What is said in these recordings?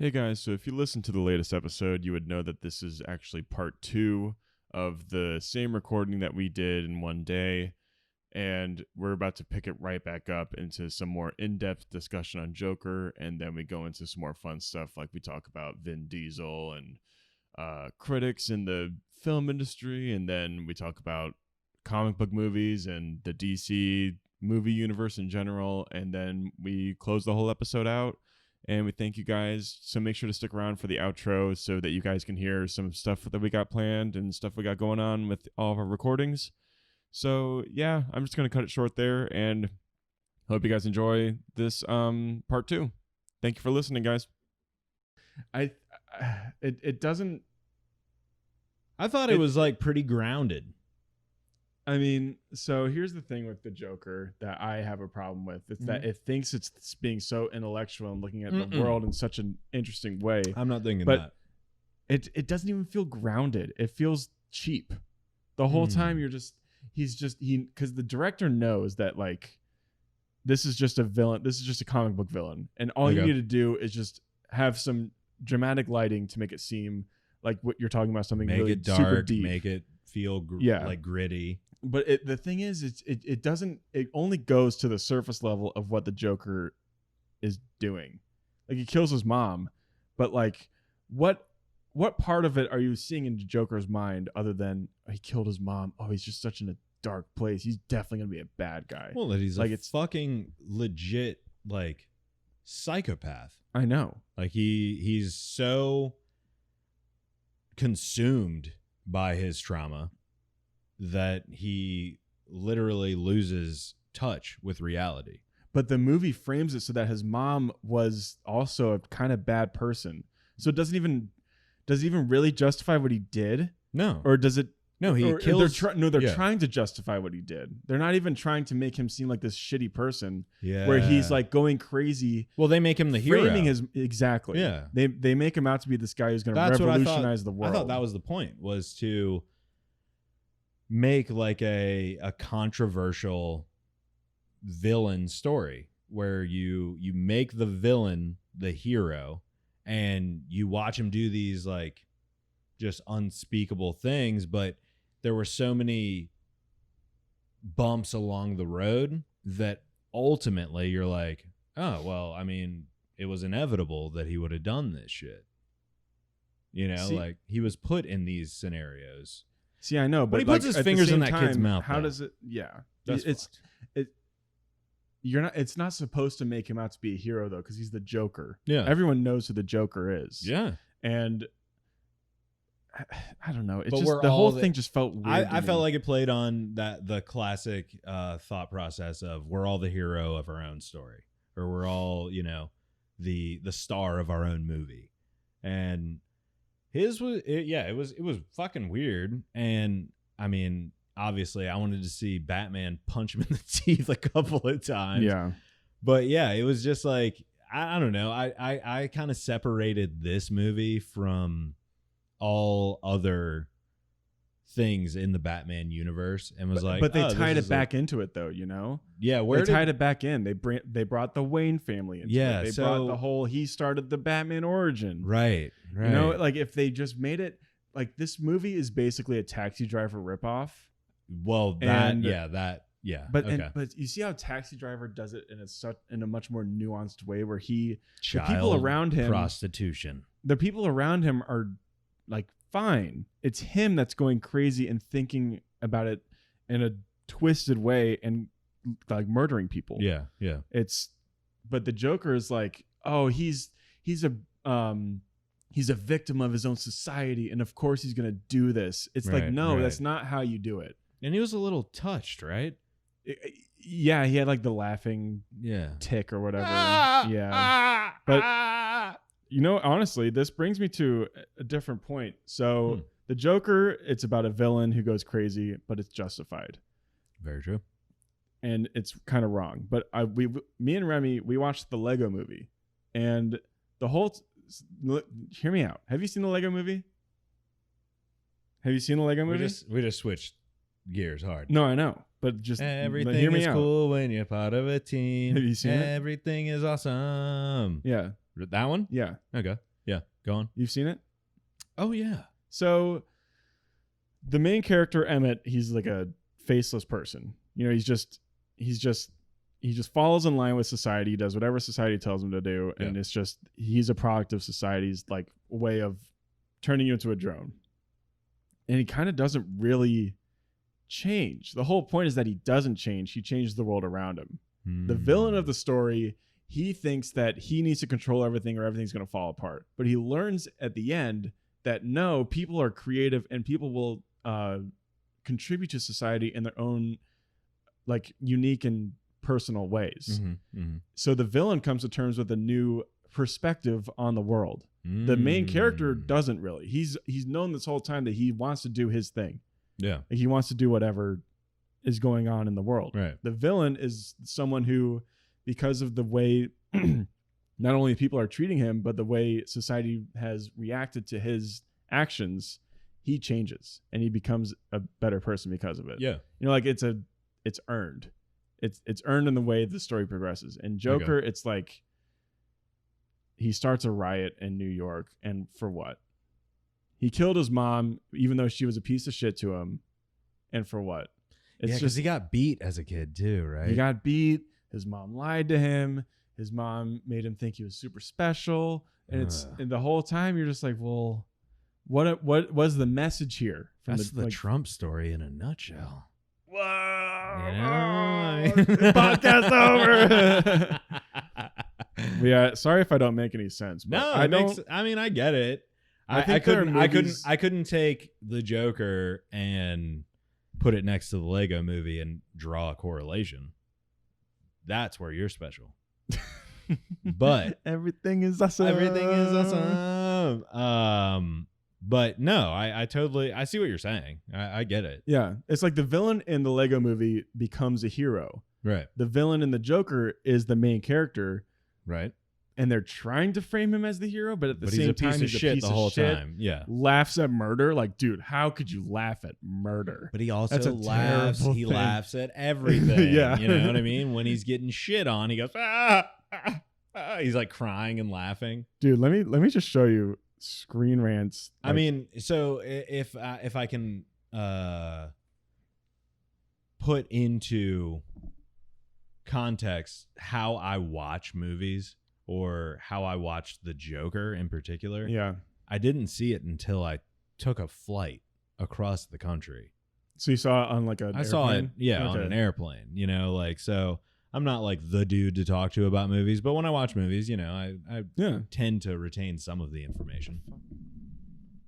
Hey guys, so if you listened to the latest episode, you would know that this is actually part 2 of the same recording that we did in one day, and we're about to pick it right back up into some more in-depth discussion on Joker, and then we go into some more fun stuff like we talk about Vin Diesel and critics in the film industry, and then we talk about comic book movies and the DC movie universe in general, and then we close the whole episode out. And we thank you guys. So make sure to stick around for the outro so that you guys can hear some stuff that we got planned and stuff we got going on with all of our recordings. So yeah, I'm just going to cut it short there and hope you guys enjoy this part 2. Thank you for listening, guys. It doesn't. I thought it was like pretty grounded. I mean, so here's the thing with the Joker that I have a problem with. It's that it thinks it's being so intellectual and looking at the world in such an interesting way. I'm not thinking but that. It doesn't even feel grounded. It feels cheap. The whole time because the director knows that like this is just a villain. This is just a comic book villain. And all you need to do is just have some dramatic lighting to make it seem like what you're talking about, something really it dark, super deep. Make it feel like gritty. But the thing is, it doesn't. It only goes to the surface level of what the Joker is doing. Like he kills his mom, but like what part of it are you seeing in Joker's mind other than he killed his mom? Oh, he's just such in a dark place. He's definitely gonna be a bad guy. Well, that he's like it's fucking legit like psychopath. I know. Like he's so consumed by his trauma that he literally loses touch with reality. But the movie frames it so that his mom was also a kind of bad person. So it does it even really justify what he did? No. Or does it? No, he kills. They're trying to justify what he did. They're not even trying to make him seem like this shitty person. Yeah. Where he's like going crazy. Well, they make him the hero. Exactly. Yeah. They make him out to be this guy who's going to revolutionize the world. I thought that was the point, was to make like a controversial villain story where you make the villain the hero and you watch him do these like just unspeakable things, but there were so many bumps along the road that ultimately you're like, oh, well, I mean, it was inevitable that he would have done this shit. You know, like he was put in these scenarios. See, I know, but he puts his fingers in that kid's mouth. How does it? Yeah, It's not supposed to make him out to be a hero though, because he's the Joker. Yeah, everyone knows who the Joker is. Yeah, and I don't know. The whole thing just felt weird. I felt like it played on the classic thought process of we're all the hero of our own story, or we're all the star of our own movie, and. His was it was fucking weird, and I mean, obviously, I wanted to see Batman punch him in the teeth a couple of times. Yeah, but yeah, it was just like I don't know. I kind of separated this movie from all other things in the Batman universe, and was but they tied it back into it though. Yeah, they tied it back in. They brought the Wayne family into it. They brought the whole he started the Batman origin. Right. Like if they just made it like this movie is basically a Taxi Driver ripoff. Well, But you see how Taxi Driver does it in a much more nuanced way, where the people around him are like fine. It's him that's going crazy and thinking about it in a twisted way and like murdering people. Yeah. But the Joker is like, oh, he's a victim of his own society, and of course he's gonna do this. It's that's not how you do it. And he was a little touched, right? Yeah, he had like the laughing tick or whatever. But honestly, this brings me to a different point. So the Joker, it's about a villain who goes crazy, but it's justified. Very true. And it's kind of wrong. But me and Remy, we watched the Lego movie, and the whole. Hear me out. Have you seen the Lego movie? We just switched gears hard. No, I know. But just everything hear me is out. Cool when you're part of a team. Have you seen it? Everything is awesome. Yeah. That one? Yeah. Okay. Yeah, go on. You've seen it? Oh yeah. So the main character, Emmett, he's like a faceless person. You know, he just follows in line with society. He does whatever society tells him to do. And it's just, he's a product of society's like way of turning you into a drone. And he kind of doesn't really change. The whole point is that he doesn't change. He changes the world around him. The villain of the story, he thinks that he needs to control everything or everything's going to fall apart. But he learns at the end that no, people are creative and people will contribute to society in their own like unique and personal ways. So the villain comes to terms with a new perspective on the world. The main character doesn't really. He's known this whole time that he wants to do his thing. Yeah. Like he wants to do whatever is going on in the world. Right. The villain is someone who, because of the way not only people are treating him, but the way society has reacted to his actions, he changes and he becomes a better person because of it. Yeah. You know, like it's earned. It's earned in the way the story progresses. And Joker, it's like he starts a riot in New York, and for what? He killed his mom, even though she was a piece of shit to him. And for what? It's because he got beat as a kid too, right? He got beat. His mom lied to him. His mom made him think he was super special. And and the whole time you're just like, well, what was the message here? That's the Trump story in a nutshell. Whoa! Yeah. Podcast over. Yeah, sorry if I don't make any sense. But No, I mean, I get it. I couldn't take the Joker and put it next to the Lego Movie and draw a correlation. That's where you're special. But everything is awesome. Everything is awesome. But no, I totally see what you're saying. I get it. Yeah, it's like the villain in the Lego Movie becomes a hero. Right. The villain in the Joker is the main character. Right. And they're trying to frame him as the hero, but at the same time, he's a piece the whole of shit. time. Yeah. Laughs at murder. Like, dude, how could you laugh at murder? But he also That's a laughs. terrible He thing. laughs at everything. Yeah. You know what I mean? When he's getting shit on, he goes, ah, ah, ah. He's like crying and laughing. Dude, let me just show you Screen Rant's. I mean, so if I can put into context how I watch movies or how I watched The Joker in particular. Yeah. I didn't see it until I took a flight across the country. So you saw it on like an I saw it, airplane? on an airplane, you know, like, so I'm not like the dude to talk to about movies, but when I watch movies, you know, I tend to retain some of the information.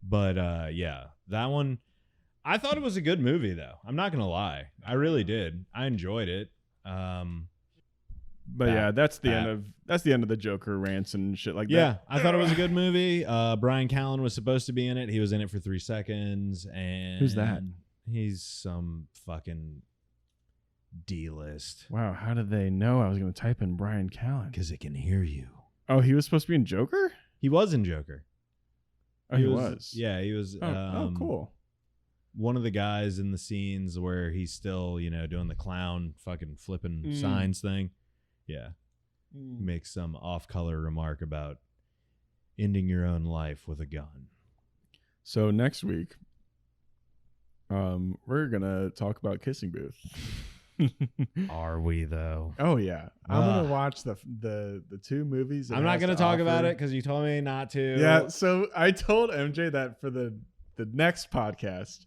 But yeah, that one, I thought it was a good movie though. I'm not going to lie. I really did. I enjoyed it. But yeah, that's the end of the Joker rants and shit like that. Yeah, I thought it was a good movie. Brian Callen was supposed to be in it. He was in it for 3 seconds. And who's that? He's some fucking D-list. Wow, how did they know I was going to type in Brian Callen? Because it can hear you. Oh, he was supposed to be in Joker? He was in Joker. Oh, he was. Yeah, he was. Oh, cool. One of the guys in the scenes where he's still, you know, doing the clown fucking flipping signs thing. Yeah. Makes some off-color remark about ending your own life with a gun. So next week, we're gonna talk about Kissing Booth. Are we though? Oh yeah, I'm gonna watch the 2 movies. I'm not gonna talk about it because you told me not to. Yeah, so I told MJ that for the next podcast,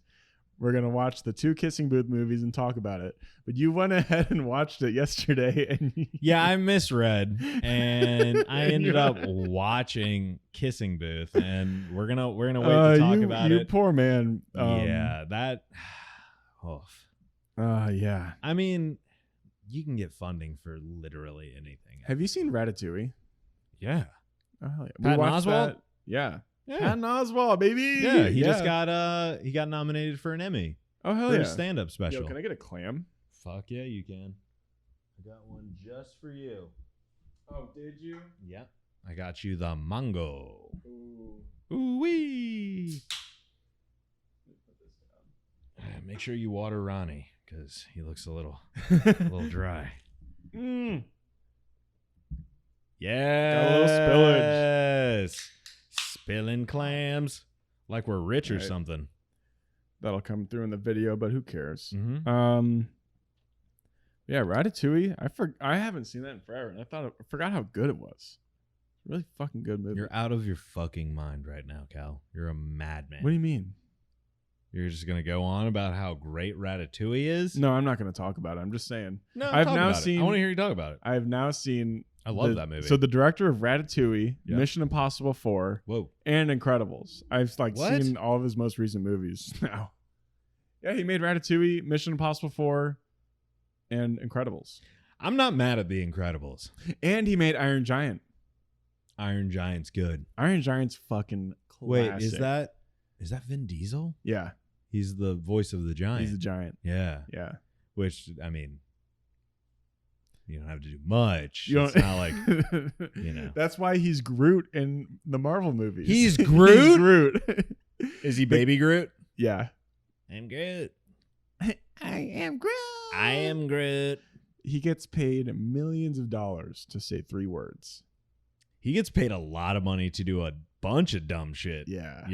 we're gonna watch the 2 Kissing Booth movies and talk about it. But you went ahead and watched it yesterday, and yeah, I misread, and I ended up watching Kissing Booth, and we're gonna wait to talk about it. You poor man. Yeah, that. Yeah. I mean, you can get funding for literally anything. Have you seen Ratatouille? Yeah. Oh hell yeah. Patton Oswalt? Yeah. Yeah. Patton Oswalt, baby. Yeah, he just got he got nominated for an Emmy. Oh hell for yeah. his stand-up special. Yo, can I get a clam? Fuck yeah, you can. I got one just for you. Oh, did you? Yep. I got you the mango. Ooh. Ooh-wee. Make sure you water Ronnie because he looks a little dry. Mm. Yeah. Got a little spillage. Spilling clams. Like we're rich or Right. something. That'll come through in the video, but who cares? Mm-hmm. Yeah, Ratatouille. I haven't seen that in forever, and I forgot how good it was. Really fucking good movie. You're out of your fucking mind right now, Cal. You're a madman. What do you mean? You're just going to go on about how great Ratatouille is? No, I'm not going to talk about it. I'm just saying. No, I've talk now about it. seen- I want to hear you talk about it. I have now seen. I love that movie. So the director of Ratatouille, Yeah. Mission Impossible 4, Whoa. and Incredibles. I've What? seen all of his most recent movies now. Yeah, he made Ratatouille, Mission Impossible 4, and Incredibles. I'm not mad at The Incredibles. And he made Iron Giant. Iron Giant's good. Iron Giant's fucking classic. Wait, is that Vin Diesel? Yeah, He's the voice of the giant. he's the giant. Yeah. Yeah. Which, I mean, you don't have to do much. You It's don't- not like, you know. That's why he's Groot in the Marvel movies. He's Groot? He's Groot. Is he Baby Groot? Yeah. I'm Groot. I am Groot. I am Groot. He gets paid millions of dollars to say 3 words. He gets paid a lot of money to do a bunch of dumb shit. Yeah.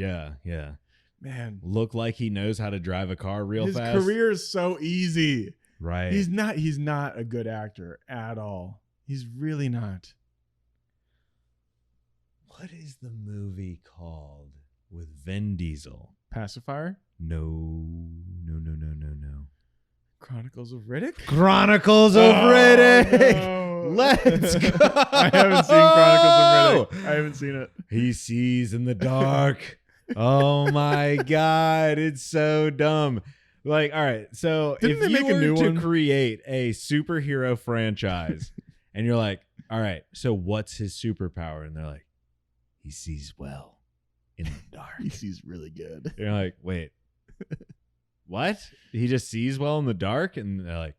Yeah. Man. Look like he knows how to drive a car real His fast. career is so easy. Right. He's not a good actor at all. He's really not. What is the movie called with Vin Diesel? Pacifier? No. Chronicles of Riddick? Chronicles of Oh, Riddick. no. Let's go. I haven't seen Chronicles of Riddick. I haven't seen it. He sees in the dark. Oh my God. It's so dumb. Like, all right. So Didn't if they you make a were new to one? create a superhero franchise and you're like, all right, so what's his superpower? And they're like, he sees well in the dark. He sees really good. You're like, wait, what? He just sees well in the dark? And they're like,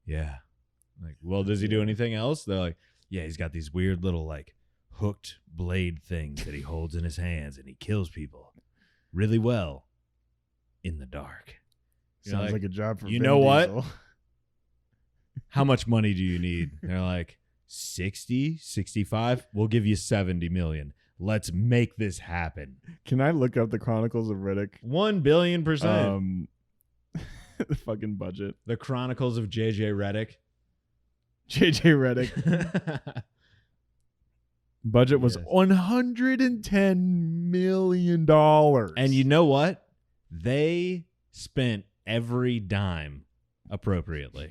yeah. Like, well, does he do anything else? They're like, yeah, he's got these weird little like hooked blade things that he holds in his hands and he kills people really well in the dark. You're Sounds like a job for you Vin know what? Diesel. How much money do you need? They're like, 60, 65, we'll give you 70 million. Let's make this happen. Can I look up the Chronicles of Riddick? 1 billion%. The fucking budget. The Chronicles of JJ Reddick. JJ Reddick. Budget was Yes. $110 million. And you know what? They spent every dime appropriately.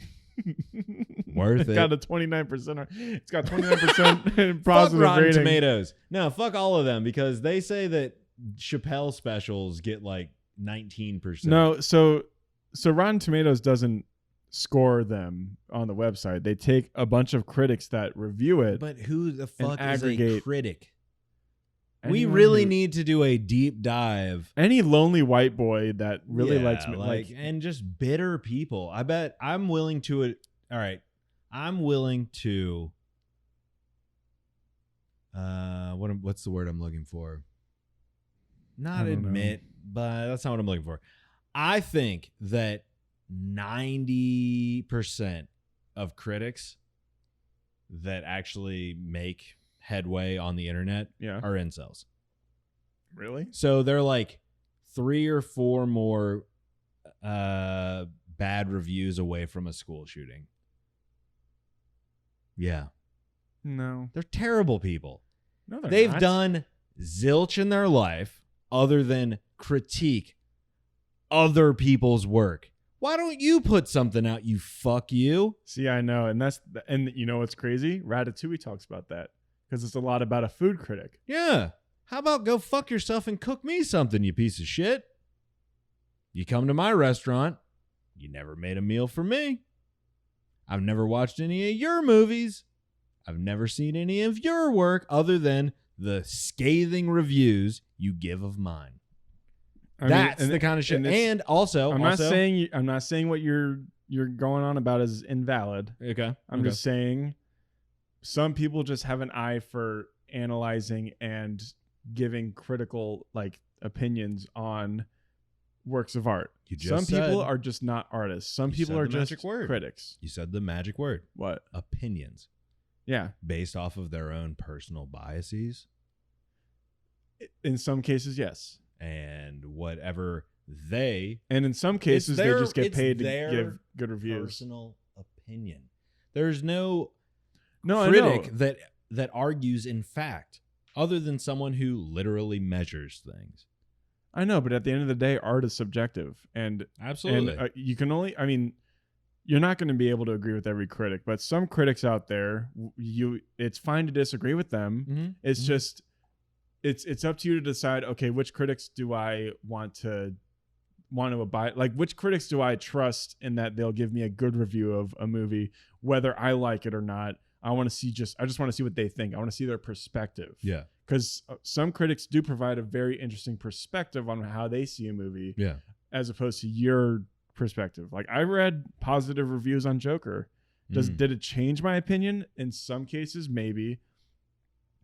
Worth It's it. got a 29%. It's got 29% Fuck positive Rotten rating. Tomatoes. No, fuck all of them because they say that Chappelle specials get like 19%. No, so Rotten Tomatoes doesn't score them on the website. They take a bunch of critics that review it. But who the fuck is a aggregate critic? We Anyone really who- need to do a deep dive. any lonely white boy that really Yeah, likes me, like and just bitter people. I bet I'm willing to all right. I'm willing to what's the word I'm looking for? Not I don't admit, but that's not what I'm looking for. I think that 90% of critics that actually make headway on the internet yeah, are incels. really. So they're like 3 or 4 more bad reviews away from a school shooting. Yeah. No, They're terrible people. no, they're They've not. done zilch in their life other than critique other people's work. Why don't you put something out, you fuck you? See, I know, and you know what's crazy? Ratatouille talks about that because it's a lot about a food critic. Yeah. How about go fuck yourself and cook me something, you piece of shit? You come to my restaurant, you never made a meal for me. I've never watched any of your movies. I've never seen any of your work other than the scathing reviews you give of mine. That's the kind of shit. And also, I'm not saying what you're going on about is invalid. Okay. I'm just saying some people just have an eye for analyzing and giving critical like opinions on works of art. You just Some people said- are just not artists. Some You people said are the just magic word. critics. You said the magic word. What? Opinions Yeah. based off of their own personal biases. In some cases, yes. And whatever they... And in some cases, they just get paid to give good reviews. Personal opinion. There's no critic that argues in fact, other than someone who literally measures things. I know, but at the end of the day, art is subjective, and absolutely, and you can only. I mean, you're not going to be able to agree with every critic, but some critics out there, it's fine to disagree with them. Mm-hmm. It's just, it's up to you to decide. Okay, which critics do I want to abide? Like, which critics do I trust in that they'll give me a good review of a movie, whether I like it or not. I want to see I just want to see what they think. I want to see their perspective. Yeah. Because some critics do provide a very interesting perspective on how they see a movie. Yeah. As opposed to your perspective. Like, I read positive reviews on Joker. Did it change my opinion? In some cases, maybe.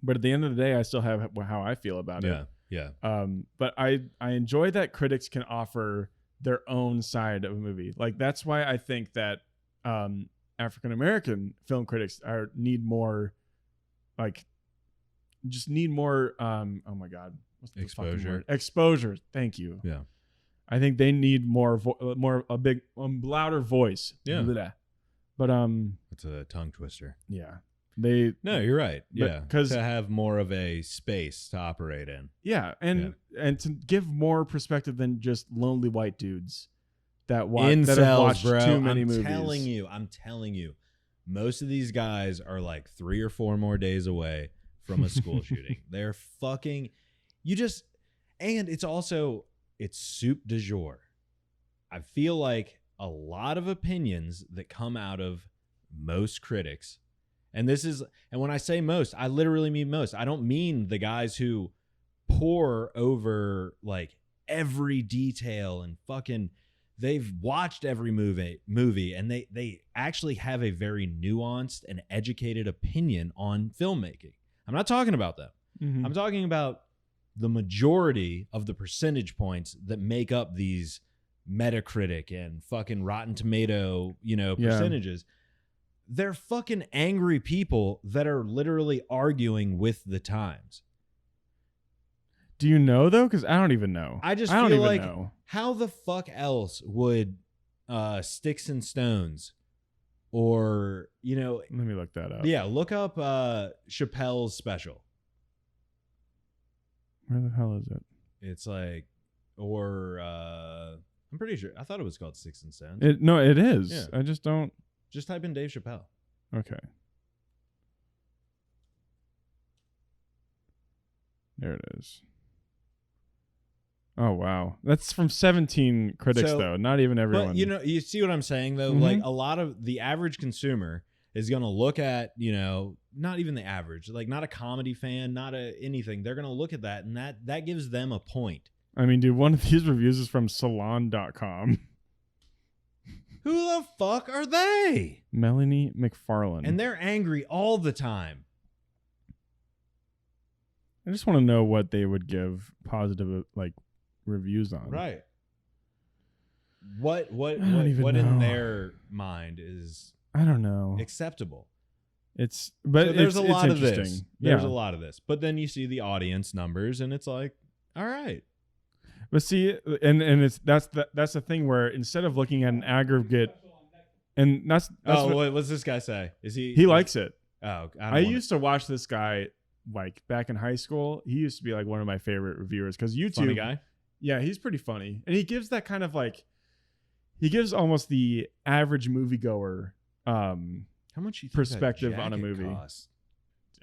But at the end of the day, I still have how I feel about it. Yeah. But I enjoy that critics can offer their own side of a movie. Like, that's why I think that African American film critics need more, like, just need more. Oh my God, what's the fucking word? Exposure. Thank you. Yeah, I think they need more a big louder voice. Yeah, Blah. But it's a tongue twister. Yeah, No, you're right. Yeah, because to have more of a space to operate in. Yeah, and to give more perspective than just lonely white dudes. That have watched too many movies. I'm telling you, most of these guys are like 3 or 4 more days away from a school shooting. They're fucking, and it's soup du jour. I feel like a lot of opinions that come out of most critics, and when I say most, I literally mean most. I don't mean the guys who pore over like every detail and fucking, they've watched every movie and they actually have a very nuanced and educated opinion on filmmaking. I'm not talking about them. Mm-hmm. I'm talking about the majority of the percentage points that make up these Metacritic and fucking Rotten Tomato, percentages. They're fucking angry people that are literally arguing with the times. Do you know though? Because I don't even know. I don't feel like know. How the fuck else would Sticks and Stones or let me look that up. Yeah, look up Chappelle's special. Where the hell is it? It's like, or I'm pretty sure. I thought it was called Sticks and Stones. It is. Yeah. I just don't. Just type in Dave Chappelle. Okay. There it is. Oh, wow. That's from 17 critics, though. Not even everyone. But, you see what I'm saying, though? Mm-hmm. Like, a lot of the average consumer is going to look at, not even the average, like, not a comedy fan, not anything. They're going to look at that, and that gives them a point. I mean, dude, one of these reviews is from salon.com. Who the fuck are they? Melanie McFarlane. And they're angry all the time. I just want to know what they would give positive, like, reviews on. Right. What in their mind is, I don't know, acceptable? There's a lot of this. There's a lot of this. But then you see the audience numbers and it's like, all right. But see, and that's the thing where instead of looking at an aggregate, and that's what's this guy say? He likes it. Oh, I used to watch this guy like back in high school. He used to be like one of my favorite reviewers because YouTube. Funny guy. Yeah, he's pretty funny, and he gives that kind of like, he gives almost the average moviegoer how much you think perspective on a movie. Costs?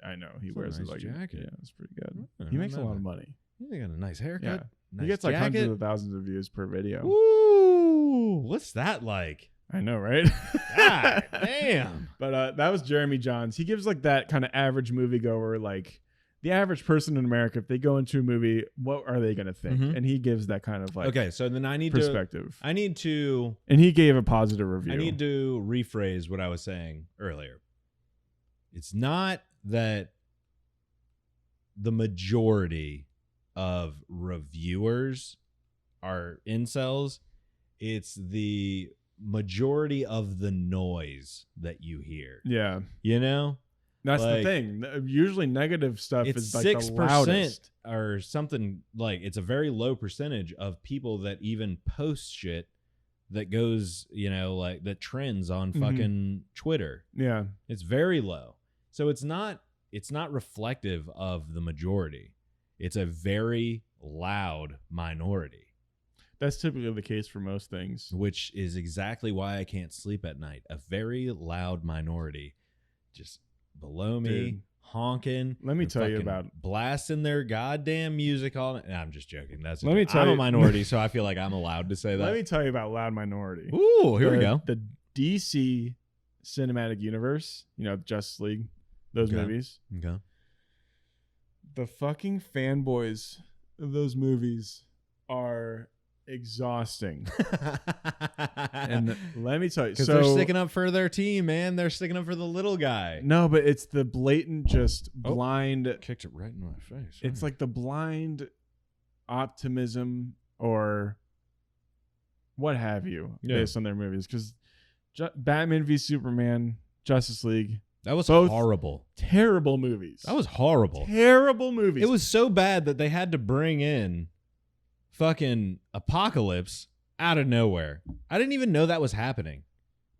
I know he wears a nice like jacket. Yeah, it's pretty good. He makes a lot of money. He got a nice haircut. Yeah. Nice he gets like jacket. hundreds of thousands of views per video. Ooh, what's that like? I know, right? God damn. But that was Jeremy Johns. He gives like that kind of average moviegoer, like the average person in America, if they go into a movie, what are they going to think? Mm-hmm. And he gives that kind of like, okay, so then I need perspective. And he gave a positive review. I need to rephrase what I was saying earlier. It's not that the majority of reviewers are incels. It's the majority of the noise that you hear. Yeah. That's Like, the thing. Usually negative stuff it's is like 6% the loudest. or something. Like, it's a very low percentage of people that even post shit that goes, like that trends on fucking Twitter. Yeah. It's very low. So it's not reflective of the majority. It's a very loud minority, That's typically the case for most things. which is exactly why I can't sleep at night. A very loud minority just below me, Dude, honking. let me and tell you fucking about- blasting their goddamn music all night. Nah, I'm just joking. That's Let me tell I'm you- a minority, so I feel like I'm allowed to say that. Let me tell you about Loud Minority. Ooh, here we go. The DC cinematic universe, Justice League, those Okay. movies. Okay. The fucking fanboys of those movies are exhausting. And let me tell you, Because they're sticking up for their team, man. They're sticking up for the little guy. No, but it's the blatant, just blind. Kicked it right in my face. It's like the blind optimism or what have you based on their movies. Because Batman v Superman, Justice League, that was both horrible. terrible movies. That was horrible. Terrible movies. It was so bad that they had to bring in fucking Apocalypse out of nowhere. I didn't even know that was happening.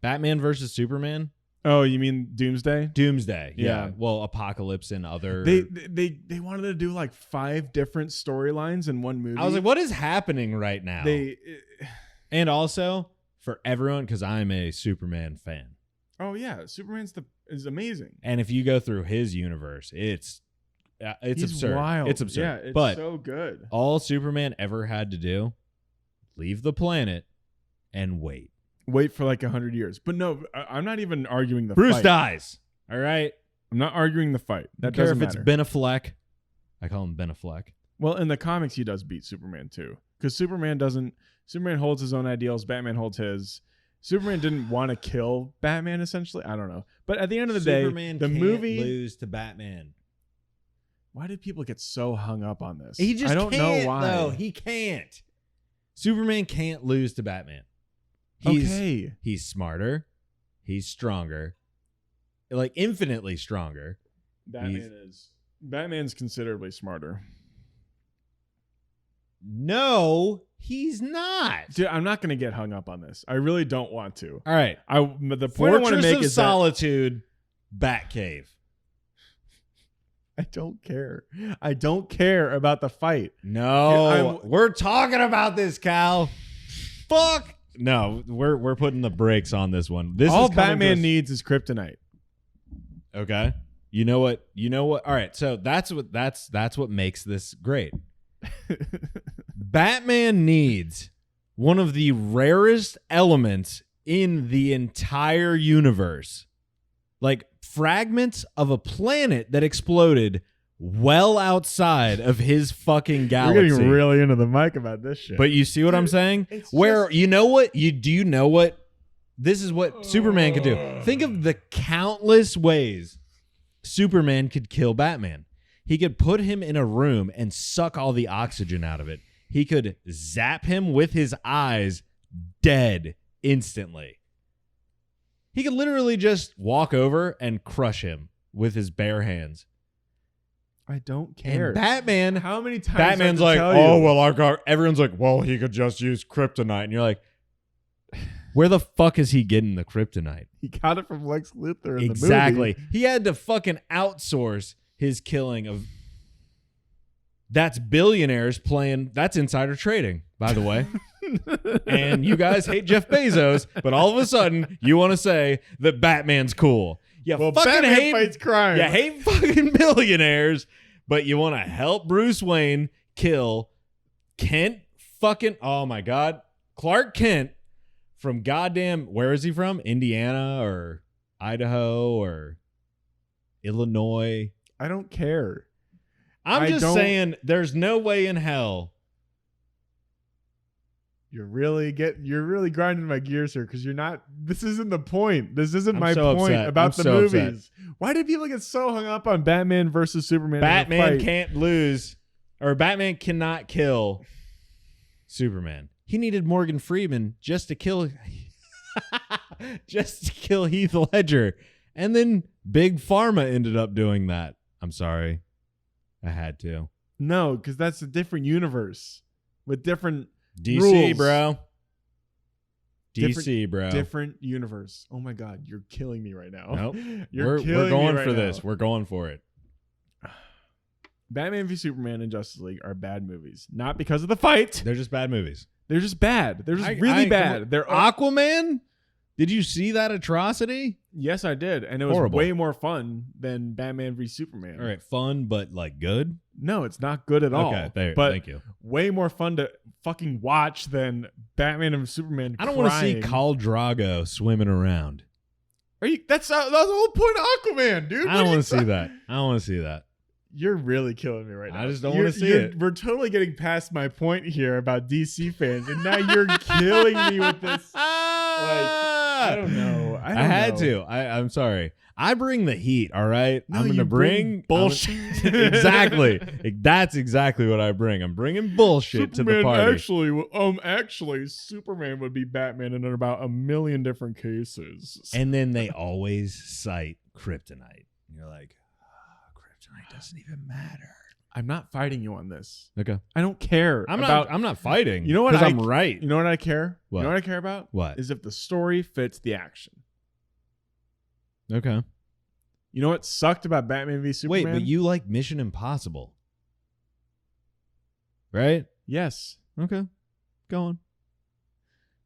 Batman versus Superman. Oh, you mean Doomsday? Doomsday. Yeah. Well, Apocalypse and other. They wanted to do like 5 different storylines in one movie. I was like, what is happening right now? And also for everyone, because I'm a Superman fan. Oh yeah, Superman's is amazing. And if you go through his universe, it's He's absurd. wild. It's absurd. Yeah, it's but so good. all Superman ever had to do, leave the planet and wait. Wait for like 100 years. But no, I'm not even arguing the Bruce fight. dies. All right. I'm not arguing the fight. That Don't care doesn't if it's matter. Ben Affleck. I call him Ben Affleck. Well, in the comics, he does beat Superman too, because Superman holds his own ideals. Batman holds his. Superman didn't want to kill Batman. Essentially, I don't know. But at the end of the Superman day, the can't movie. lose to Batman. Why did people get so hung up on this? He just I don't can't, know why. though. He can't. Superman can't lose to Batman. Okay. He's smarter. He's stronger. Like infinitely stronger. Batman's considerably smarter. No, he's not. Dude, I'm not going to get hung up on this. I really don't want to. All right. The point I want to Fortress make of is Solitude, Batcave. I don't care. I don't care about the fight. No, we're talking about this, Cal. Fuck. No, we're putting the brakes on this one. All Batman needs is kryptonite. Okay. You know what? All right. So that's what makes this great. Batman needs one of the rarest elements in the entire universe. Like fragments of a planet that exploded well outside of his fucking galaxy. We're getting really into the mic about this shit. But you see what I'm saying? Where you know what? Do you know what? This is what Superman could do. Think of the countless ways Superman could kill Batman. He could put him in a room and suck all the oxygen out of it. He could zap him with his eyes dead instantly. He could literally just walk over and crush him with his bare hands. I don't care. And Batman, how many times Batman's like, oh, well, everyone's like, well, he could just use kryptonite. And you're like, where the fuck is he getting the kryptonite? He got it from Lex Luthor in Exactly. the movie. He had to fucking outsource his killing of. That's billionaires playing. That's insider trading, by the way. And you guys hate Jeff Bezos, but all of a sudden you want to say that Batman's cool. You Well, fucking Batman hate fights crime. You hate fucking billionaires, but you want to help Bruce Wayne kill Kent fucking. Oh my God, Clark Kent from goddamn. Where is he from? Indiana or Idaho or Illinois? I don't care. I'm just saying, there's no way in hell. You're really grinding my gears here because you're not. This isn't the point. This isn't I'm my so point upset. about I'm the so movies. Why did people get so hung up on Batman versus Superman? Batman can't lose, or Batman cannot kill Superman. He needed Morgan Freeman just to kill Heath Ledger, and then Big Pharma ended up doing that. I'm sorry. I had to. No, because that's a different universe with different DC, rules. bro. DC, bro. Different universe. Oh my God, you're killing me right now. Nope. We're going for this. We're going for it. Batman v Superman and Justice League are bad movies. Not because of the fight. They're just bad movies. They're just bad. They're just really bad. They're Aquaman? Did you see that atrocity? Yes, I did. And it was Horrible. way more fun than Batman v Superman. All right, fun, but like good? No, it's not good at all. Okay, but thank you. Way more fun to fucking watch than Batman and Superman. I don't want to see Khal Drago swimming around. Are you? That's the whole point of Aquaman, dude. I don't want to see that. I don't want to see that. You're really killing me right now. I just don't want to see it. We're totally getting past my point here about DC fans, and now you're killing me with this. I don't know. I had to. I'm sorry. I bring the heat, all right? No, I'm going to bring bullshit. Exactly. That's exactly what I bring. I'm bringing bullshit to the party. Actually, Superman would be Batman in about 1 million different cases. And then they always cite kryptonite. And you're like, kryptonite doesn't even matter. I'm not fighting you on this. Okay. I don't care. I'm not fighting. You know what? Because I'm right. You know what I care? What? You know what I care about? What? Is if the story fits the action. Okay. You know what sucked about Batman v Superman? Wait, but you like Mission Impossible, right? Yes. Okay. Go on.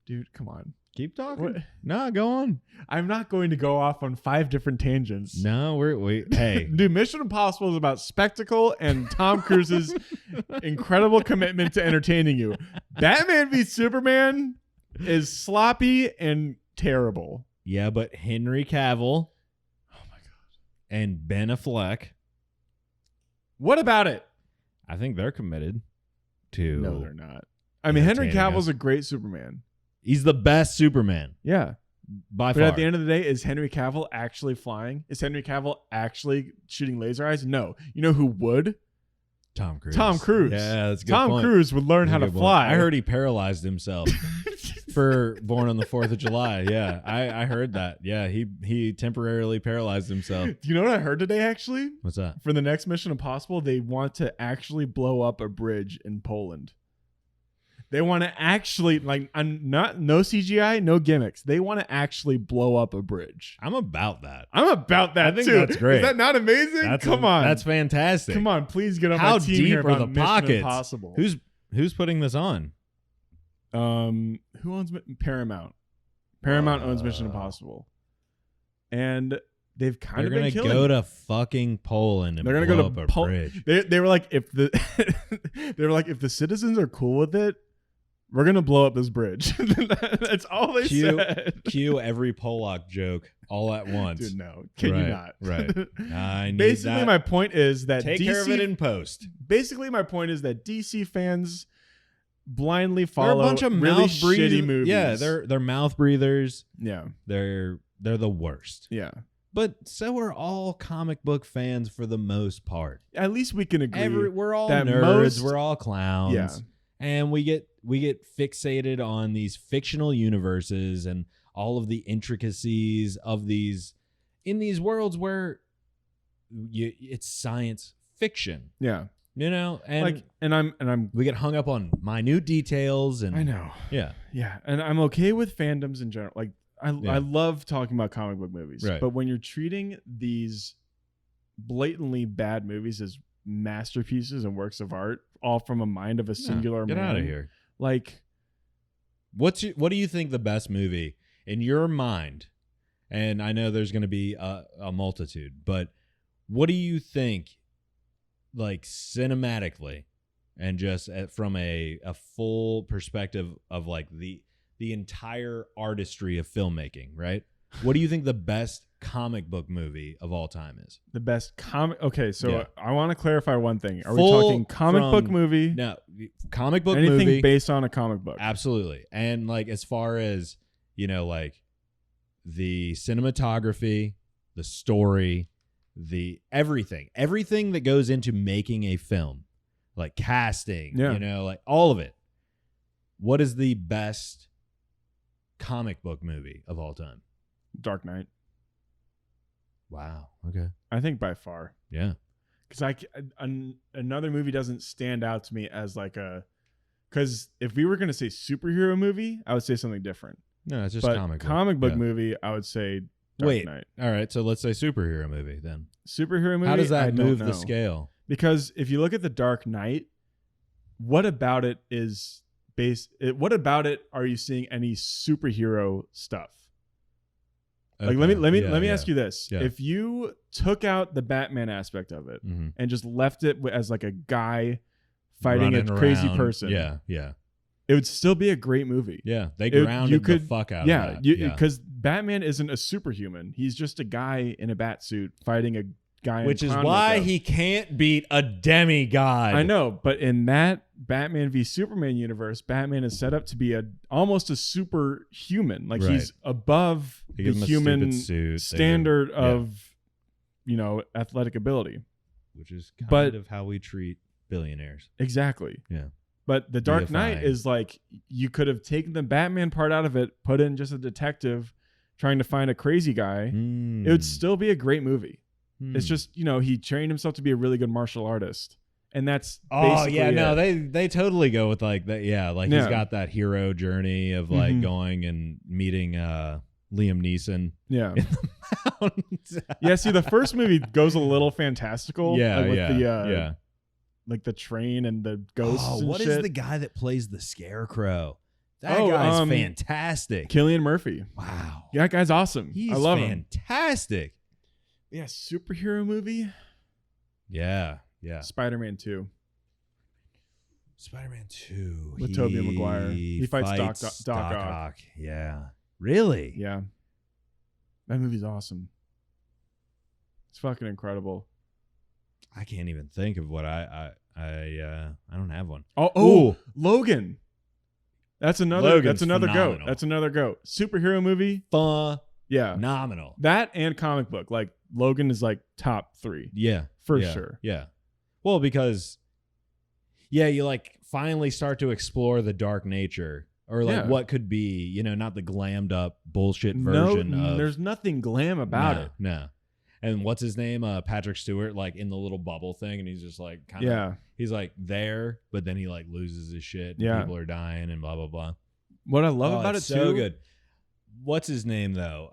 Dude, come on. Keep talking. What? No, go on. I'm not going to go off on 5 different tangents. No, wait. Hey. Dude, Mission Impossible is about spectacle and Tom Cruise's incredible commitment to entertaining you. Batman v Superman is sloppy and terrible. Yeah, but Henry Cavill. Oh my God. And Ben Affleck. What about it? I think they're committed to. No, they're not. I mean, Henry Cavill's a great Superman. He's the best Superman. Yeah. By but far. At the end of the day, is Henry Cavill actually flying? Is Henry Cavill actually shooting laser eyes? No. You know who would? Tom Cruise. Tom Cruise. Yeah, that's a good Tom point. Cruise would learn how to fly. I heard he paralyzed himself for Born on the 4th of July. Yeah, I heard that. Yeah, he temporarily paralyzed himself. Do you know what I heard today, actually? What's that? For the next Mission Impossible, they want to actually blow up a bridge in Poland. They want to actually, no CGI, no gimmicks. They want to actually blow up a bridge. I'm about that. I'm about that, I think too. that's great. Is that not amazing? Come on. That's fantastic. Come on, please get on How my team deep here are about the Mission pockets? Impossible. Who's putting this on? Who owns Paramount? Paramount owns Mission Impossible. And they've kind of been killing. They're gonna go to fucking Poland and they're gonna blow go to up a bridge. They were like, if the citizens are cool with it, we're gonna blow up this bridge. That's all they said. Cue every Pollock joke all at once. Dude, no, can you not? Right. I need Basically, that. my point is that Take DC, care of it in post. Basically, my point is that DC fans blindly They're follow a bunch of really mouth shitty movies. Yeah, they're mouth breathers. Yeah, they're the worst. yeah. But so are all comic book fans for the most part. At least we can agree. We're all that nerds. We're all clowns. Yeah. And we get fixated on these fictional universes and all of the intricacies of these in these worlds where it's science fiction. Yeah. You know, and I'm we get hung up on minute details and I know. Yeah. Yeah, and I'm okay with fandoms in general. Like I love talking about comic book movies. Right. But when you're treating these blatantly bad movies as masterpieces and works of art, all from a mind of a singular man. Get out of here. Like, what do you think the best movie in your mind? And I know there's going to be a multitude, but what do you think, like cinematically, and just from a full perspective of like the entire artistry of filmmaking, right? What do you think the best comic book movie of all time is? the best comic. Okay, so Yeah. I want to clarify one thing. Are Full we talking comic from- book movie? No, comic book Anything movie. based on a comic book? Absolutely. And like as far as, like the cinematography, the story, the everything that goes into making a film, like casting, Yeah. like all of it. What is the best comic book movie of all time? Dark Knight. Wow. Okay. I think by far. Yeah. Because another movie doesn't stand out to me as like a. Because if we were going to say superhero movie, I would say something different. No, it's just But comic book. movie, I would say Dark Knight. All right. So let's say superhero movie then. Superhero movie. How does that I move don't the know. scale? Because if you look at the Dark Knight, what about it is what about it are you seeing any superhero stuff? Okay. Like let me ask you this: Yeah. if you took out the Batman aspect of it Mhm. and just left it as like a guy fighting Running a crazy around. person, Yeah. Yeah. it would still be a great movie. Yeah. They You grounded could- the fuck out Yeah, of that. because Batman isn't a superhuman; he's just a guy in a bat suit fighting a guy. Which in is clown why makeup. he can't beat a demigod. I know, but in that Batman v Superman universe, Batman is set up to be almost a superhuman. Like Right. he's above They the give him a human stupid suit. standard Yeah. of, athletic ability. Which is kind But- of how we treat billionaires. Exactly. Yeah. But the Dark Knight Deifying. is like you could have taken the Batman part out of it, put in just a detective trying to find a crazy guy. It would still be a great movie. It's just, he trained himself to be a really good martial artist. And that's basically it. they totally go with like that. Yeah, like he's Yeah. got that hero journey of like Mhm. going and meeting Liam Neeson. Yeah. Yeah, see, the first movie goes a little fantastical. Yeah, like with yeah, the, yeah. like the train and the ghosts and What shit. is the guy that plays the Scarecrow? That Oh, guy's fantastic. Cillian Murphy. Wow, Yeah, that guy's awesome. he's I love him. fantastic. Yeah, superhero movie? Yeah, yeah. Spider-Man 2 Spider-Man 2 with Tobey Maguire. He fights Doc Ock. Yeah, really? Yeah. That movie's awesome. It's fucking incredible. I can't even think of what I don't have one. Oh, Logan. That's another Logan's goat. phenomenal. That's another goat. Superhero movie? Yeah. Phenomenal. That and comic book. Like Logan is like top 3 Yeah, for yeah, sure. Yeah. Well, because you like finally start to explore the dark nature or like Yeah. what could be, not the glammed up bullshit version of. There's nothing glam about it. No. And what's his name? Patrick Stewart, like in the little bubble thing, and he's just like kind of Yeah. he's like there, but then he like loses his shit. And Yeah. people are dying and blah blah blah. What I love about it it's too. so good. What's his name though?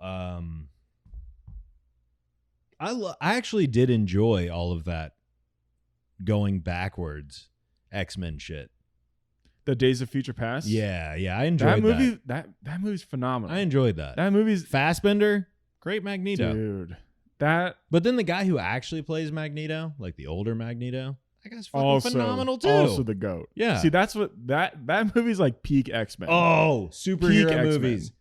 I actually did enjoy all of that going backwards X-Men shit. The Days of Future Past. Yeah, I enjoyed that movie. That movie's phenomenal. I enjoyed that. That movie's Fassbender, great Magneto. dude. That But then the guy who actually plays Magneto, like the older Magneto, that guy's fucking also phenomenal too. Also the goat. Yeah. See, that's what that movie's like peak X-Men. Oh, superhero Peak X-Men. movies.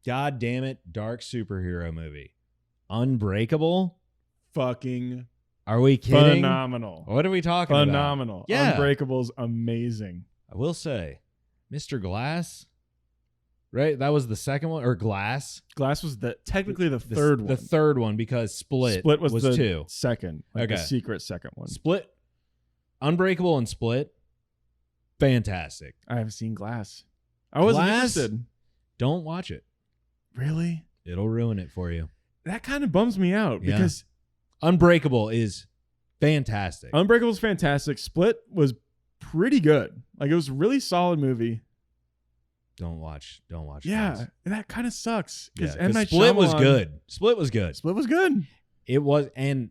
God damn it, dark superhero movie. Unbreakable? Fucking Are we kidding? phenomenal. What are we talking about? Phenomenal. Yeah. Unbreakable's amazing. I will say, Mr. Glass, right? That was the second one, or Glass? Glass was technically the third one. The third one, because Split was the two. second. Like the Okay. secret second one. Split, Unbreakable and Split, fantastic. I haven't seen Glass. I wasn't Glass? interested. Don't watch it. Really? It'll ruin it for you. That kind of bums me out Yeah. because Unbreakable is fantastic. Unbreakable's fantastic. Split was pretty good. Like it was a really solid movie. Don't watch. Yeah, Glass. that kind of sucks because Yeah, 'cause Split was good. Split was good. Split was good. It was, and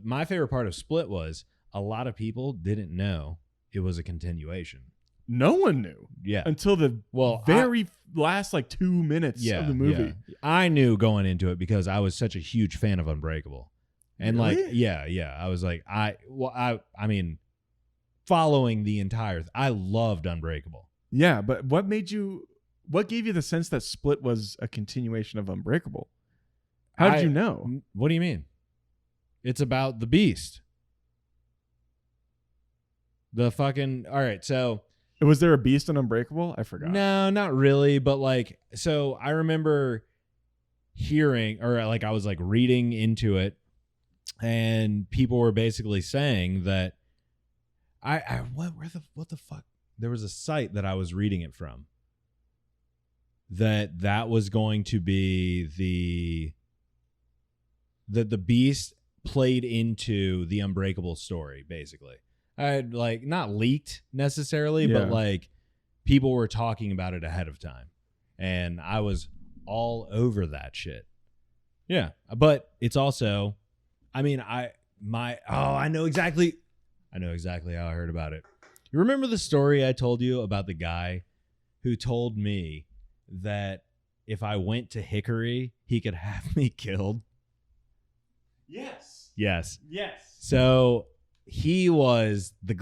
my favorite part of Split was a lot of people didn't know it was a continuation. No one knew Yeah. until the very last like 2 minutes of the movie. yeah. I knew going into it because I was such a huge fan of Unbreakable. And Really? like, yeah. I was like, I mean, following the entire, I loved Unbreakable. Yeah, but what gave you the sense that Split was a continuation of Unbreakable? How did you know? What do you mean? It's about the Beast. The fucking, all right, so. Was there a beast in Unbreakable? I forgot. No, not really. But like, so I remember hearing, or like I was like reading into it, and people were basically saying that what the fuck? There was a site that I was reading it from that was going to be the Beast played into the Unbreakable story, basically. I had like not leaked necessarily, but like people were talking about it ahead of time. And I was all over that shit. Yeah. But it's also, I mean, I know exactly how I heard about it. You remember the story I told you about the guy who told me that if I went to Hickory, he could have me killed? Yes. Yes. Yes. So he was the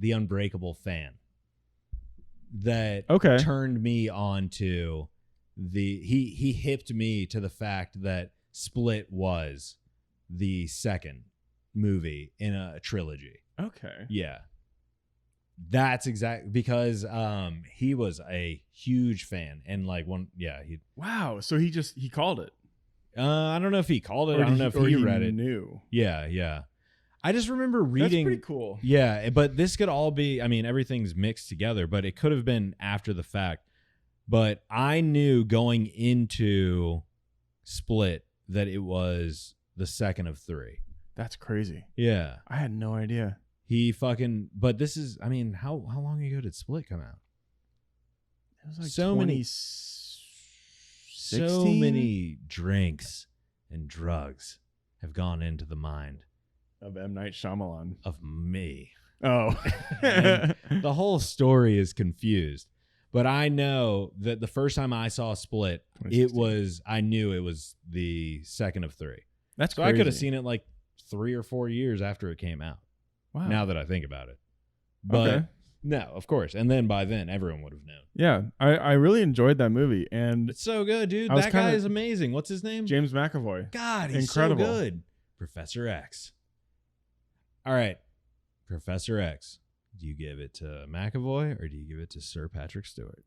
Unbreakable fan that turned me on to he hipped me to the fact that Split was the second movie in a trilogy. Okay. Yeah. That's exactly because he was a huge fan and like wow, so he called it. I don't know if he called it. I don't know if he read it. Knew. Yeah. I just remember reading. That's pretty cool. Yeah, but this could all be. I mean, everything's mixed together, but it could have been after the fact. But I knew going into Split that it was the second of 3. That's crazy. Yeah, I had no idea. But this is. I mean, how long ago did Split come out? It was like so many drinks and drugs have gone into the mind of M. Night Shyamalan. Of me. Oh. The whole story is confused. But I know that the first time I saw Split, I knew it was the second of 3. That's so crazy. I could have seen it like 3 or 4 years after it came out. Wow. Now that I think about it. But okay. No, of course. And then by then, everyone would have known. Yeah, I really enjoyed that movie. And it's so good, dude. That guy is amazing. What's his name? James McAvoy. God, he's incredible. So good. Professor X. All right. Professor X. Do you give it to McAvoy or do you give it to Sir Patrick Stewart?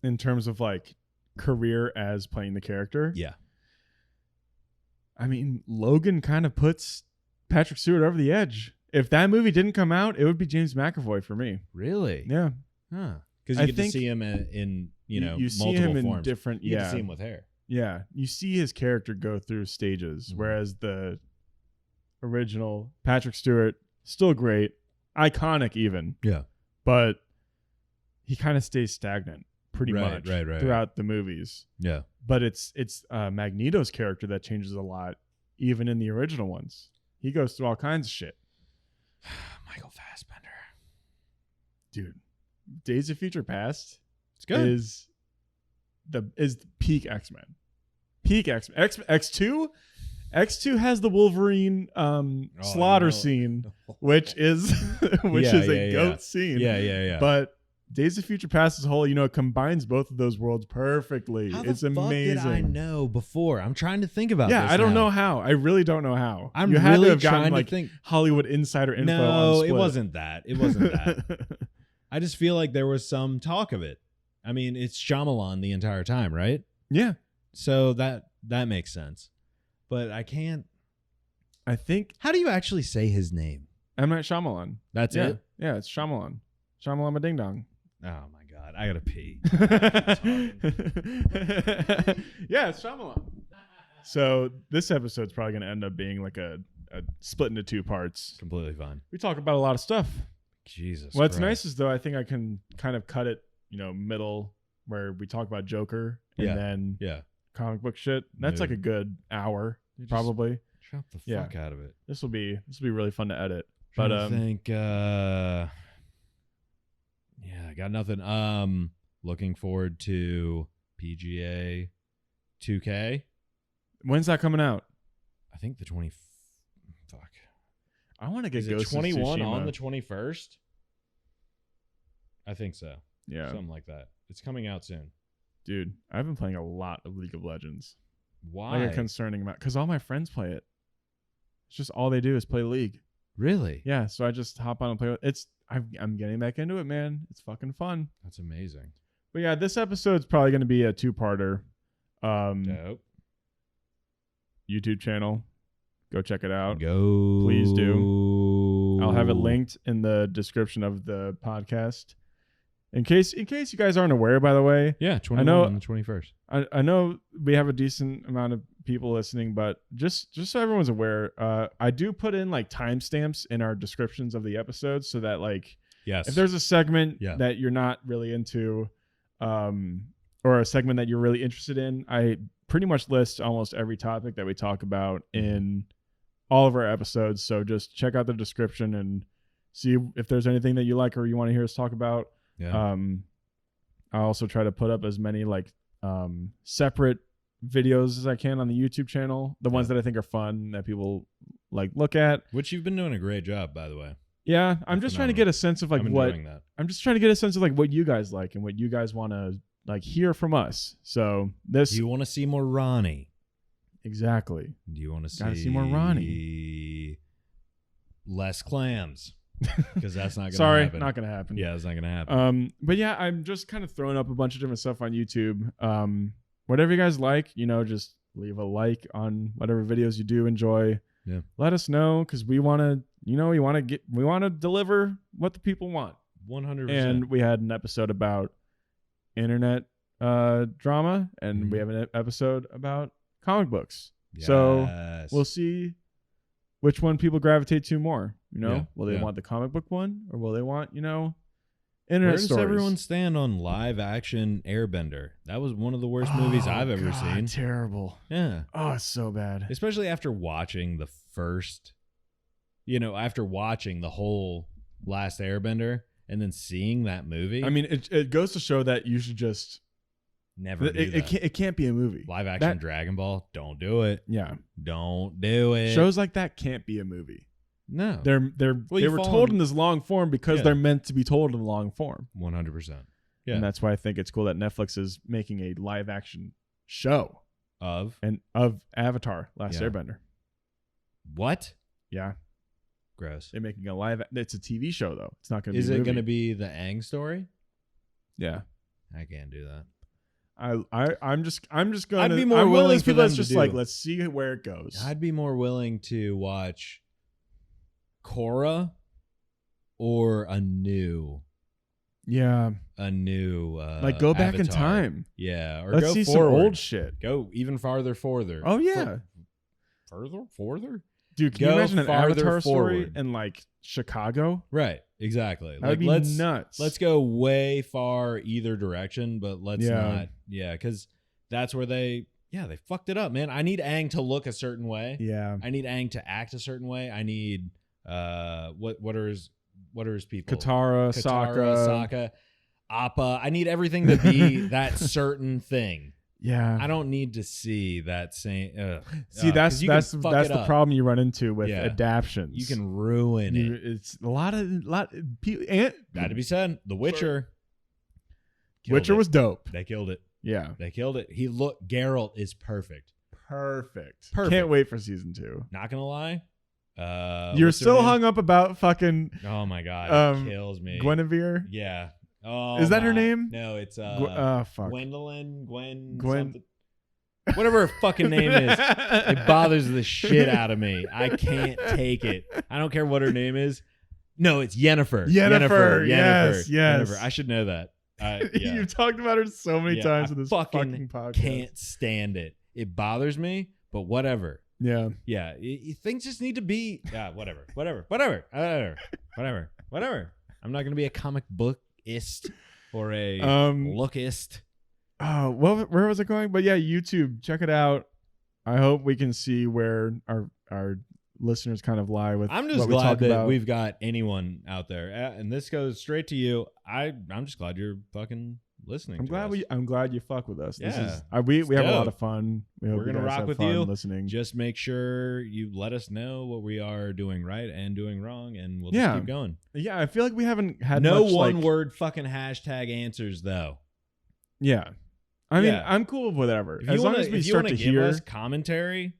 In terms of like career as playing the character? Yeah. I mean, Logan kind of puts Patrick Stewart over the edge. If that movie didn't come out, it would be James McAvoy for me. Really? Yeah. Huh. Because you get to see him in you multiple see him forms. In different. You get to see him with hair. Yeah, you see his character go through stages, whereas the original Patrick Stewart still great, iconic even. Yeah, but he kind of stays stagnant pretty much throughout the movies. Yeah, but it's Magneto's character that changes a lot, even in the original ones. He goes through all kinds of shit. Michael Fassbender, dude. Days of Future Past. It's good. Is the peak X-Men. Peak X-Men. X2? X2 has the Wolverine slaughter scene, which is a goat scene. Yeah. But Days of Future Past as a whole, it combines both of those worlds perfectly. It's amazing. How did I know before? I'm trying to think about this. Yeah, I don't know how. I really don't know how. I'm really trying to think. Hollywood Insider info on Split. No, it wasn't that. It wasn't that. I just feel like there was some talk of it. I mean, it's Shyamalan the entire time, right? Yeah. So that makes sense. But I can't. I think. How do you actually say his name? M. Night Shyamalan. That's it? Yeah, it's Shyamalan. Shyamalan ding dong. Oh my God. I got to pee. Yeah, it's Shyamalan. So this episode's probably going to end up being like a split into 2 parts. Completely fine. We talk about a lot of stuff. Jesus. What's nice is though, I think I can kind of cut it, middle where we talk about Joker and then comic book shit. That's like a good hour, probably. Chop the fuck out of it. This will be really fun to edit. But I think I got nothing. Looking forward to PGA 2K. When's that coming out? I think the 20. Fuck. I want to get Ghost 21 on the 21st. I think so. Yeah, something like that. It's coming out soon, dude. I've been playing a lot of League of Legends. Why? Like a concerning amount, because all my friends play it. It's just all they do is play League. Really? Yeah. So I just hop on and play with it. I'm getting back into it, man. It's fucking fun. That's amazing. But yeah, this episode's probably going to be a 2-parter. Dope. YouTube channel. Go check it out. Go. Please do. I'll have it linked in the description of the podcast. In case you guys aren't aware, by the way. Yeah, 21 on the 21st. I know we have a decent amount of people listening, but just so everyone's aware, I do put in like timestamps in our descriptions of the episodes so that like Yes. if there's a segment Yeah. that you're not really into, or a segment that you're really interested in, I pretty much list almost every topic that we talk about in all of our episodes. So just check out the description and see if there's anything that you like or you want to hear us talk about. Yeah. I also try to put up as many like separate videos as I can on the YouTube channel. The ones that I think are fun that people like look at. Which you've been doing a great job, by the way. Yeah, I'm just trying to get a sense of like what I'm just trying to get a sense of like what you guys like and what you guys want to like hear from us. So this. Do you want to see more Ronnie? Exactly. Do you want to see more Ronnie? Less clams? Because that's not going to Sorry, happen. not going to happen. Yeah, it's not going to happen. But yeah, I'm just kind of throwing up a bunch of different stuff on YouTube. Whatever you guys like, just leave a like on whatever videos you do enjoy. Yeah. Let us know because we want to, we want to deliver what the people want. 100%. And we had an episode about internet drama, and we have an episode about comic books. Yes. So we'll see which one people gravitate to more. Will they want the comic book one, or will they want internet Where does stories? everyone stand on live action Airbender? That was one of the worst movies I've ever seen. Terrible. Yeah. Oh, it's so bad. Especially after watching the first, after watching the whole last Airbender and then seeing that movie. I mean, it goes to show that you should just never do that. It can't be a movie. Live action Dragon Ball, don't do it. Yeah. Don't do it. Shows like that can't be a movie. No. They were told in this long form because they're meant to be told in long form. 100%. Yeah. And that's why I think it's cool that Netflix is making a live action show of Avatar Last Airbender. What? Yeah. Gross. They're making it's a TV show though. It's not going to be Is a it movie. going to be the Aang story? Yeah. I can't do that. I'm just going I'd be more I'm willing to for people them that's to just do. like, let's see where it goes. I'd be more willing to watch Korra or a new like go back in Avatar. time. Yeah, or let's go see forward. some old shit. Go even farther. Oh yeah, further. Dude, can you imagine an Avatar story in like Chicago? Right, exactly. That'd be nuts. Let's go way far either direction, but let's not. Yeah, because that's where they fucked it up, man. I need Aang to look a certain way. Yeah, I need Aang to act a certain way. I need what are his people? Katara, Sokka, Appa. I need everything to be that certain thing. Yeah, I don't need to see that same. See, that's the problem you run into with adaptions. You can ruin it. It's a lot people. Got to be said. The Witcher. Witcher was dope. They killed it. Yeah, they killed it. Geralt is perfect. Perfect. Can't wait for season 2. Not gonna lie. You're still hung up about fucking. Oh my god, it kills me. Guinevere. Yeah. Oh, is that her name? No, it's fuck. Gwendolyn. Gwen. Whatever her fucking name is. It bothers the shit out of me. I can't take it. I don't care what her name is. No, it's Yennefer. Yennefer. Yes. Yennefer. I should know that. Yeah. You've talked about her so many times in this fucking podcast. Can't stand it. It bothers me, but whatever. Yeah. Yeah. Things just need to be. Yeah. Whatever. I'm not gonna be a comic bookist or a lookist. Oh, well, where was it going? But yeah, YouTube. Check it out. I hope we can see where our listeners kind of lie with. I'm just glad that we've got anyone out there, and this goes straight to you. I'm just glad you're fucking listening. I'm glad you fuck with us. Yeah. This is we have a lot of fun. We're gonna rock with you. Listening. Just make sure you let us know what we are doing right and doing wrong, and we'll just keep going. Yeah, I feel like we haven't had no much, one word fucking hashtag answers though. Yeah, I mean I'm cool with whatever. As long as we start to hear us commentary,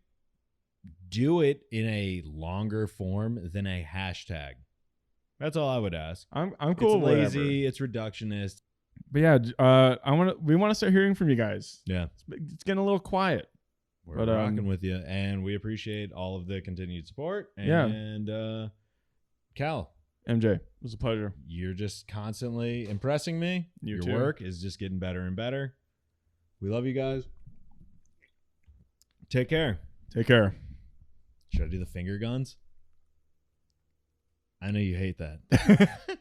do it in a longer form than a hashtag. That's all I would ask. I'm cool. It's with lazy. It's reductionist. But yeah, we want to start hearing from you guys. Yeah, it's getting a little quiet. We're rocking with you, and we appreciate all of the continued support. And Cal, MJ, it was a pleasure. You're just constantly impressing me. Your work is just getting better and better. We love you guys. Take care. Take care. Should I do the finger guns? I know you hate that.